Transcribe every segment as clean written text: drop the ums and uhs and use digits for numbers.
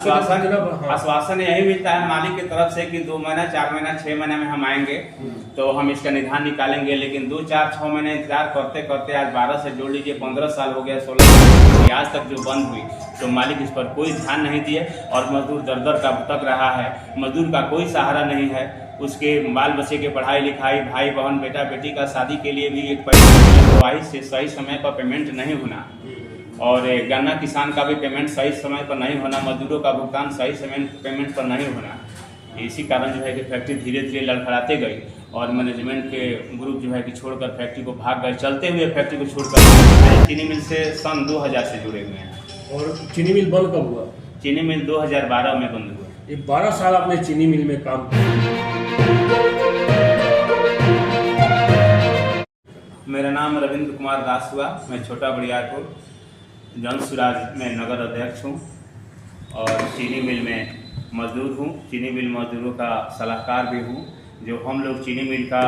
आश्वासन यही मिलता है मालिक की तरफ से कि 2 महीना 4 महीना 6 महीने में हम आएंगे तो हम इसका निदान निकालेंगे, लेकिन 2 4 6 महीने इंतजार करते करते आज 12 से जोड़ लीजिए 15 साल हो गया, 16 साल आज तक जो बंद हुई तो मालिक इस पर कोई ध्यान नहीं दिए और मजदूर दर दर का भटक रहा है। मजदूर का कोई सहारा नहीं है, उसके बाल बच्चे के पढ़ाई लिखाई, भाई बहन बेटा बेटी का शादी के लिए भी एक पैसा से सही समय पर पेमेंट नहीं होना, और गन्ना किसान का भी पेमेंट सही समय पर नहीं होना, मजदूरों का भुगतान सही समय पेमेंट पर नहीं होना। इसी कारण जो है कि फैक्ट्री धीरे धीरे लड़खड़ाते गई और मैनेजमेंट के ग्रुप जो है कि छोड़कर फैक्ट्री को भाग गए। चलते हुए फैक्ट्री को छोड़कर चीनी मिल से सन 2000 से जुड़े हुए हैं। और चीनी मिल बंद कब हुआ? चीनी मिल 2012 में बंद हुआ। ये 12 साल आपने चीनी मिल में काम किया। मेरा नाम रविंद्र कुमार दास हुआ, मैं छोटा बड़ियारपुर जन सुराज में नगर अध्यक्ष हूँ और चीनी मिल में मजदूर हूँ। चीनी मिल मजदूरों का सलाहकार भी हूँ। जो हम लोग चीनी मिल का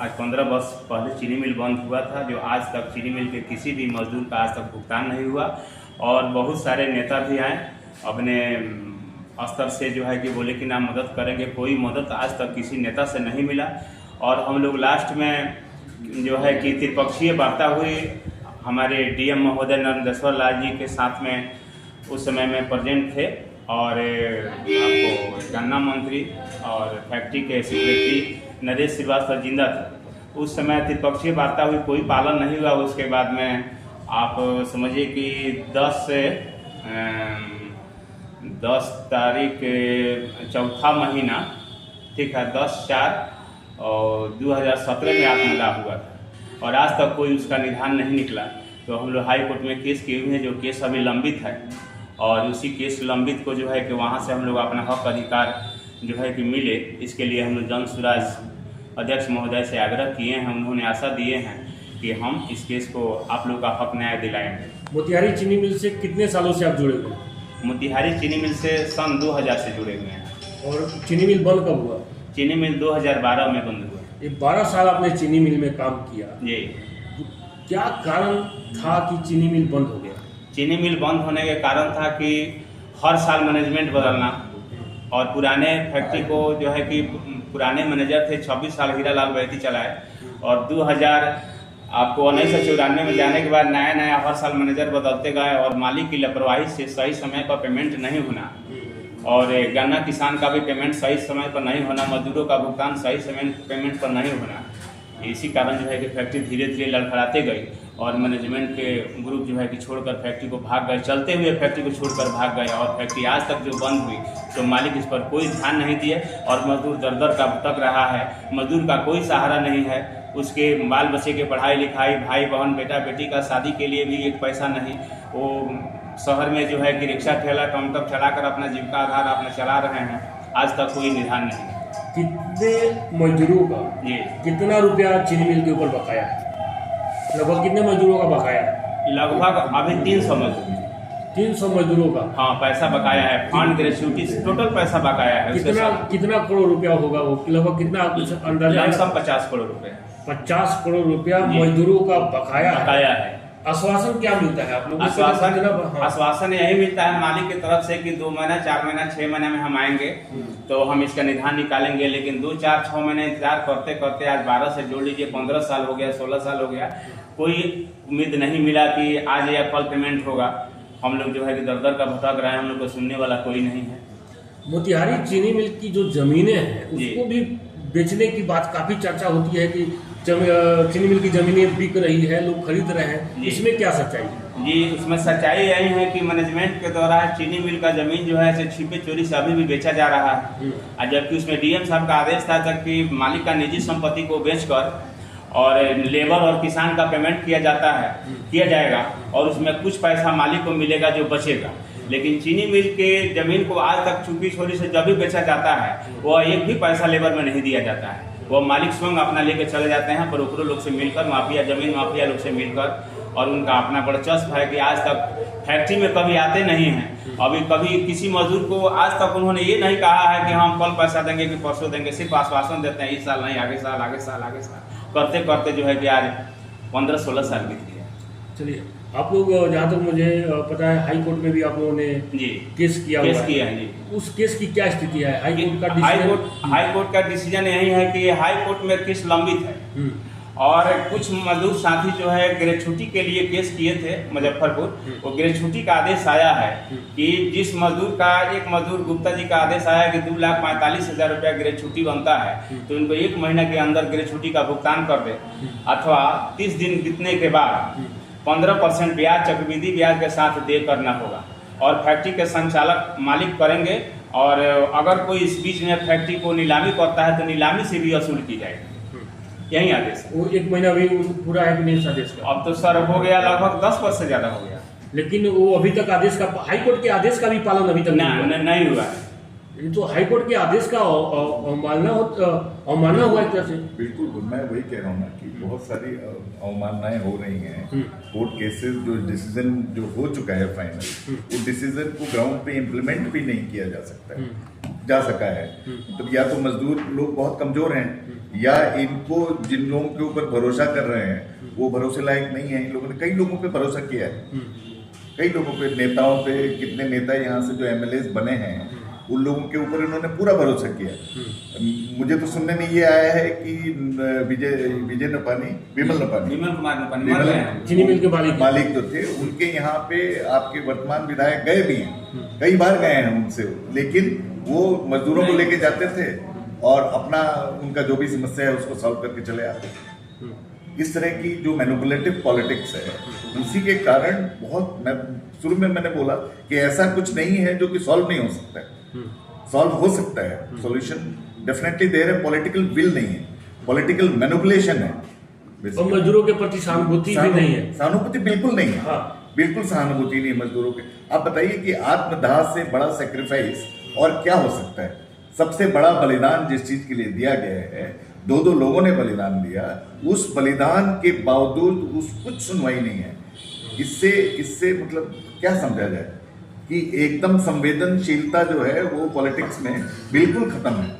आज 15 वर्ष पहले चीनी मिल बंद हुआ था, जो आज तक चीनी मिल के किसी भी मजदूर का आज तक भुगतान नहीं हुआ, और बहुत सारे नेता भी आए अपने स्तर से जो है कि बोले कि ना मदद करेंगे, कोई मदद आज तक किसी नेता से नहीं मिला। और हम लोग लास्ट में जो है कि त्रिपक्षीय वार्ता हुई हमारे डीएम महोदय नरेंद्र लाल जी के साथ में, उस समय में प्रेजेंट थे, और आपको गन्ना मंत्री और फैक्ट्री के सेक्रेटरी नरेश श्रीवास्तव जिंदा थे। उस समय त्रिपक्षीय वार्ता हुई, कोई पालन नहीं हुआ। उसके बाद में आप समझिए कि 10 तारीख चौथा महीना, ठीक है, 10/4 और 2017 में आत्मदाह हुआ था और आज तक कोई उसका निदान नहीं निकला। तो हम लोग हाई कोर्ट में केस किए हुए हैं, जो केस अभी लंबित है, और उसी केस लंबित को जो है कि वहाँ से हम लोग अपना हक अधिकार जो है कि मिले, इसके लिए हम लोग जन सुराज अध्यक्ष महोदय से आग्रह किए हैं। उन्होंने आशा दिए हैं कि हम इस केस को आप लोग का हक न्याय दिलाएंगे। मोतिहारी चीनी मिल से कितने सालों से आप जुड़े हुए हैं? मोतिहारी चीनी मिल से सन 2000 से जुड़े हुए हैं। और चीनी मिल बंद कब हुआ? चीनी मिल 2012 में बंद हुआ। ये 12 साल आपने चीनी मिल में काम किया, जी, क्या कारण था कि चीनी मिल बंद हो गया? चीनी मिल बंद होने के कारण था कि हर साल मैनेजमेंट बदलना, और पुराने फैक्ट्री को जो है कि पुराने मैनेजर थे 26 साल हीरालाल वैदी चलाए, और 1994 में जाने के बाद नया नया हर साल मैनेजर बदलते गए, और मालिक की लापरवाही से सही समय पर पेमेंट नहीं होना, और गन्ना किसान का भी पेमेंट सही समय पर नहीं होना, मजदूरों का भुगतान सही समय पेमेंट पर नहीं होना। इसी कारण जो है कि फैक्ट्री धीरे धीरे लड़खड़ाते गई और मैनेजमेंट के ग्रुप जो है कि छोड़कर फैक्ट्री को भाग गए। चलते हुए फैक्ट्री को छोड़कर भाग गए और फैक्ट्री आज तक जो बंद हुई तो मालिक इस पर कोई ध्यान नहीं दिए और मजदूर दर दर का भटक रहा है। मजदूर का कोई सहारा नहीं है, उसके बाल बच्चे के पढ़ाई लिखाई, भाई बहन बेटा बेटी का शादी के लिए भी एक पैसा नहीं। वो शहर में जो है कि रिक्शा ठेला टमटम चलाकर अपना जीविका आधार अपना चला रहे हैं, आज तक कोई निदान नहीं। कितने मजदूरों का जी कितना रुपया चीनी मिल के ऊपर बकाया है? लगभग कितने मजदूरों का बकाया है? लगभग अभी 300 मजदूर 300 मजदूरों का। हाँ, पैसा बकाया है, फंड ग्रेच्युटी टोटल पैसा बकाया है। कितना करोड़ रुपया होगा वो? लगभग कितना कुछ अंदाजा? 50 करोड़ रुपए। 50 करोड़ रुपया मजदूरों का बकाया है। आश्वासन क्या मिलता है आप लोगों को? आश्वासन यही मिलता है मालिक की तरफ से कि 2 महीना 4 महीना 6 महीने में हम आएंगे तो हम इसका निदान निकालेंगे, लेकिन 2 4 6 महीने इंतजार करते करते आज 12 से जोड़ लीजिए 15 साल हो गया, 16 साल हो गया, कोई उम्मीद नहीं मिला कि आज या कल पेमेंट होगा। हम लोग जो है कि दर दर का भटक रहे हैं, हम लोग को सुनने वाला कोई नहीं है। मोतिहारी चीनी मिल की जो जमीनें हैं उसको भी बेचने की बात काफी चर्चा होती है कि चीनी मिल की जमीनें बिक रही है, लोग खरीद रहे हैं, इसमें क्या सच्चाई है? जी, उसमें सच्चाई यही है कि मैनेजमेंट के द्वारा चीनी मिल का जमीन जो है छिपे चोरी से अभी भी बेचा जा रहा है, जबकि उसमें डीएम साहब का आदेश था तक कि मालिक का निजी संपत्ति को बेचकर और लेबर और किसान का पेमेंट किया जाएगा और उसमें कुछ पैसा मालिक को मिलेगा जो बचेगा। लेकिन चीनी मिल के जमीन को आज तक छुपी छोरी से जब भी बेचा जाता है वो एक भी पैसा लेबर में नहीं दिया जाता है, वो मालिक स्वयं अपना लेके चले जाते हैं ब्रोकरों लोग से मिलकर, माफिया जमीन माफिया लोग से मिलकर, और उनका अपना वर्चस्व है कि आज तक फैक्ट्री में कभी आते नहीं हैं। अभी कभी किसी मजदूर को आज तक उन्होंने ये नहीं कहा है कि हम कल पैसा देंगे कि परसों देंगे, सिर्फ आश्वासन देते हैं इस साल नहीं, आगे साल करते करते जो है कि आज 15-16 साल बीत गया। चलिए। आप लोग जहाँ तक मुझे पता है हाई कोर्ट में भी आप लोगों ने जी केस किया हुआ केस है। किया है जी। उस केस की क्या स्थिति है? हाई कोर्ट का high decision? Court high court का डिसीजन यही है कि हाई कोर्ट में केस लंबित है हम्म, और कुछ मजदूर साथी जो है ग्रेचुटी के लिए केस किए थे मुजफ्फरपुर, वो ग्रेचुटी का आदेश आया है कि जिस मजदूर का एक मजदूर गुप्ता जी का आदेश आया कि 2,45,000 रुपया ग्रेचुटी बनता है तो इनको 1 महीने के अंदर ग्रेचुटी का भुगतान कर दे अथवा 30 दिन बीतने के बाद 15% ब्याज चक्रवृद्धि ब्याज के साथ दे करना होगा और फैक्ट्री के संचालक मालिक करेंगे और अगर कोई इस बीच में फैक्ट्री को नीलामी करता है तो नीलामी से भी वसूल की जाएगी। यही आदेश है। वो 1 महीना भी पूरा है कि नहीं इस आदेश का? अब तो सर हो गया लगभग 10 वर्ष से ज्यादा हो गया। लेकिन वो अभी तक आदेश का, हाई कोर्ट के आदेश का भी पालन अभी तक नहीं हुआ। नहीं हुआ है। ये तो हाई कोर्ट के आदेश का अवमानना हुआ एक तरह से। बिल्कुल, मैं वही कह रहा हूँ ना कि बहुत सारी अवमाननाएं हो रही हैं। कोर्ट केसेस जो डिसीजन जो हो चुका है फाइनल, उस डिसीजन को ग्राउंड पे इम्प्लीमेंट भी नहीं किया जा सकता है, जा सका है। मतलब या तो मजदूर लोग बहुत कमजोर हैं या इनको जिन लोगों के ऊपर भरोसा कर रहे हैं वो भरोसे लायक नहीं है। इन लोगों ने कई लोगों पे भरोसा किया है, कई लोगों पे, नेताओं पे, कितने नेता यहाँ से जो एमएलए बने हैं उन लोगों के ऊपर इन्होंने पूरा भरोसा किया। मुझे तो सुनने में ये आया है कि विमल कुमार नेपानी चीनी मिल के मालिक जो थे उनके यहाँ पे आपके वर्तमान विधायक गए भी हैं, कई बार गए हैं उनसे, लेकिन वो मजदूरों को लेके जाते थे और अपना उनका जो भी समस्या है उसको सॉल्व करके चले आते थे। इस तरह की जो मैनिपुलेटिव पॉलिटिक्स है उसी के कारण मैं शुरू में मैंने बोला कि ऐसा कुछ नहीं है जो कि सॉल्व नहीं हो सकता है। सॉल्व हो सकता है, सॉल्यूशन डेफिनेटली देयर है, पॉलिटिकल विल नहीं है, पॉलिटिकल मैनिपुलेशन है। और मजदूरों के प्रति सहानुभूति भी नहीं है। सहानुभूति बिल्कुल नहीं है। हाँ। बिल्कुल सहानुभूति नहीं है मजदूरों के। आप बताइए कि आत्मदाह से बड़ा सेक्रीफाइस और क्या हो सकता है? सबसे बड़ा बलिदान जिस चीज के लिए दिया गया है, 2 लोगों ने बलिदान दिया, उस बलिदान के बावजूद उस कुछ सुनवाई नहीं है। इससे मतलब क्या समझा जाए कि एकदम संवेदनशीलता जो है वो पॉलिटिक्स में बिल्कुल खत्म है।